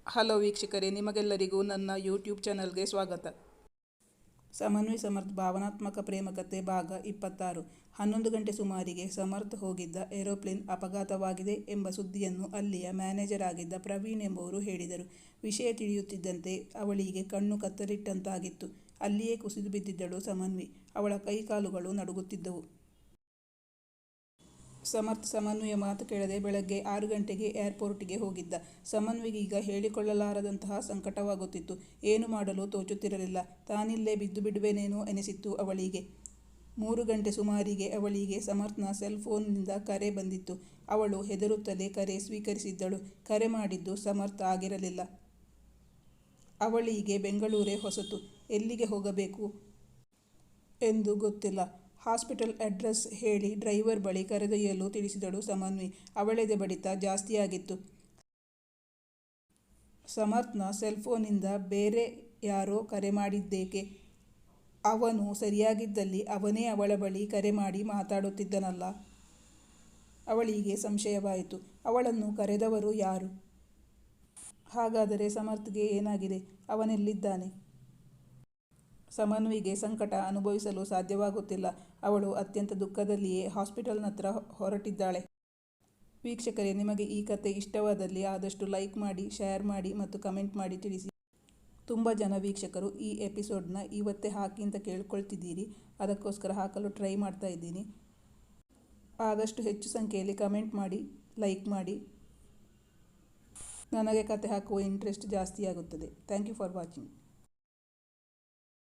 Hello ವೀಕ್ಷಕರೇ, ನಿಮಗೆಲ್ಲರಿಗೂ ನನ್ನ ಯೂಟ್ಯೂಬ್ ಚಾನಲ್ಗೆ ಸ್ವಾಗತ. ಸಮನ್ವಿ ಸಮರ್ಥ್ ಭಾವನಾತ್ಮಕ ಪ್ರೇಮಕಥೆ ಭಾಗ 26. 11 ಗಂಟೆ ಸುಮಾರಿಗೆ ಸಮರ್ಥ್ ಹೋಗಿದ್ದ ಏರೋಪ್ಲೇನ್ ಅಪಘಾತವಾಗಿದೆ ಎಂಬ ಸುದ್ದಿಯನ್ನು ಅಲ್ಲಿಯ ಮ್ಯಾನೇಜರ್ ಆಗಿದ್ದ ಪ್ರವೀಣ್ ಎಂಬುವರು ಹೇಳಿದರು. ವಿಷಯ ತಿಳಿಯುತ್ತಿದ್ದಂತೆ ಅವಳಿಗೆ ಕಣ್ಣು ಕತ್ತರಿಟ್ಟಂತಾಗಿತ್ತು. ಅಲ್ಲಿಯೇ ಕುಸಿದು ಬಿದ್ದಿದ್ದಳು ಸಮನ್ವಿ. ಅವಳ ಕೈಕಾಲುಗಳು ನಡುಗುತ್ತಿದ್ದವು. ಸಮರ್ಥ್ ಸಮನ್ವಿಯ ಮಾತು ಕೇಳದೆ ಬೆಳಗ್ಗೆ 6 ಗಂಟೆಗೆ ಏರ್ಪೋರ್ಟಿಗೆ ಹೋಗಿದ್ದ. ಸಮನ್ವಿಗೀಗ ಹೇಳಿಕೊಳ್ಳಲಾರದಂತಹ ಸಂಕಟವಾಗುತ್ತಿತ್ತು. ಏನು ಮಾಡಲು ತೋಚುತ್ತಿರಲಿಲ್ಲ. ತಾನಿಲ್ಲೇ ಬಿದ್ದು ಬಿಡುವೆನೇನೋ ಎನಿಸಿತ್ತು ಅವಳಿಗೆ. 3 ಗಂಟೆ ಸುಮಾರಿಗೆ ಅವಳಿಗೆ ಸಮರ್ಥ್ನ ಸೆಲ್ ಫೋನ್ನಿಂದ ಕರೆ ಬಂದಿತ್ತು. ಅವಳು ಹೆದರುತ್ತಲೇ ಕರೆ ಸ್ವೀಕರಿಸಿದ್ದಳು. ಕರೆ ಮಾಡಿದ್ದು ಸಮರ್ಥ್ ಆಗಿರಲಿಲ್ಲ. ಅವಳಿಗೆ ಬೆಂಗಳೂರೇ ಹೊಸತು. ಎಲ್ಲಿಗೆ ಹೋಗಬೇಕು ಎಂದು ಗೊತ್ತಿಲ್ಲ. ಹಾಸ್ಪಿಟಲ್ ಅಡ್ರೆಸ್ ಹೇಳಿ ಡ್ರೈವರ್ ಬಳಿ ಕರೆದೊಯ್ಯಲು ತಿಳಿಸಿದಳು ಸಮನ್ವಿ. ಅವಳೆದೆ ಬಡಿತ ಜಾಸ್ತಿಯಾಗಿತ್ತು. ಸಮರ್ಥ್ನ ಸೆಲ್ಫೋನಿಂದ ಬೇರೆ ಯಾರೋ ಕರೆ ಮಾಡಿದ್ದೇಕೆ? ಅವನು ಸರಿಯಾಗಿದ್ದಲ್ಲಿ ಅವನೇ ಅವಳ ಬಳಿ ಕರೆ ಮಾಡಿ ಮಾತಾಡುತ್ತಿದ್ದನಲ್ಲ. ಅವಳಿಗೆ ಸಂಶಯವಾಯಿತು. ಅವಳನ್ನು ಕರೆದವರು ಯಾರು? ಹಾಗಾದರೆ ಸಮರ್ಥ್ಗೆ ಏನಾಗಿದೆ? ಅವನೆಲ್ಲಿದ್ದಾನೆ? ಸಮನ್ವಿಗೆ ಸಂಕಟ ಅನುಭವಿಸಲು ಸಾಧ್ಯವಾಗುತ್ತಿಲ್ಲ. ಅವಳು ಅತ್ಯಂತ ದುಃಖದಲ್ಲಿಯೇ ಹಾಸ್ಪಿಟಲ್ನತ್ರ ಹೊರಟಿದ್ದಾಳೆ. ವೀಕ್ಷಕರೇ, ನಿಮಗೆ ಈ ಕಥೆ ಇಷ್ಟವಾದಲ್ಲಿ ಆದಷ್ಟು ಲೈಕ್ ಮಾಡಿ, ಶೇರ್ ಮಾಡಿ ಮತ್ತು ಕಮೆಂಟ್ ಮಾಡಿ ತಿಳಿಸಿ. ತುಂಬ ಜನ ವೀಕ್ಷಕರು ಈ ಎಪಿಸೋಡ್ನ ಇವತ್ತೇ ಹಾಕಿ ಅಂತ ಕೇಳ್ಕೊಳ್ತಿದ್ದೀರಿ. ಅದಕ್ಕೋಸ್ಕರ ಹಾಕಲು ಟ್ರೈ ಮಾಡ್ತಾ ಇದ್ದೀನಿ. ಆದಷ್ಟು ಹೆಚ್ಚು ಸಂಖ್ಯೆಯಲ್ಲಿ ಕಮೆಂಟ್ ಮಾಡಿ, ಲೈಕ್ ಮಾಡಿ. ನನಗೆ ಕತೆ ಹಾಕುವ ಇಂಟ್ರೆಸ್ಟ್ ಜಾಸ್ತಿಯಾಗುತ್ತದೆ. Thank you for watching.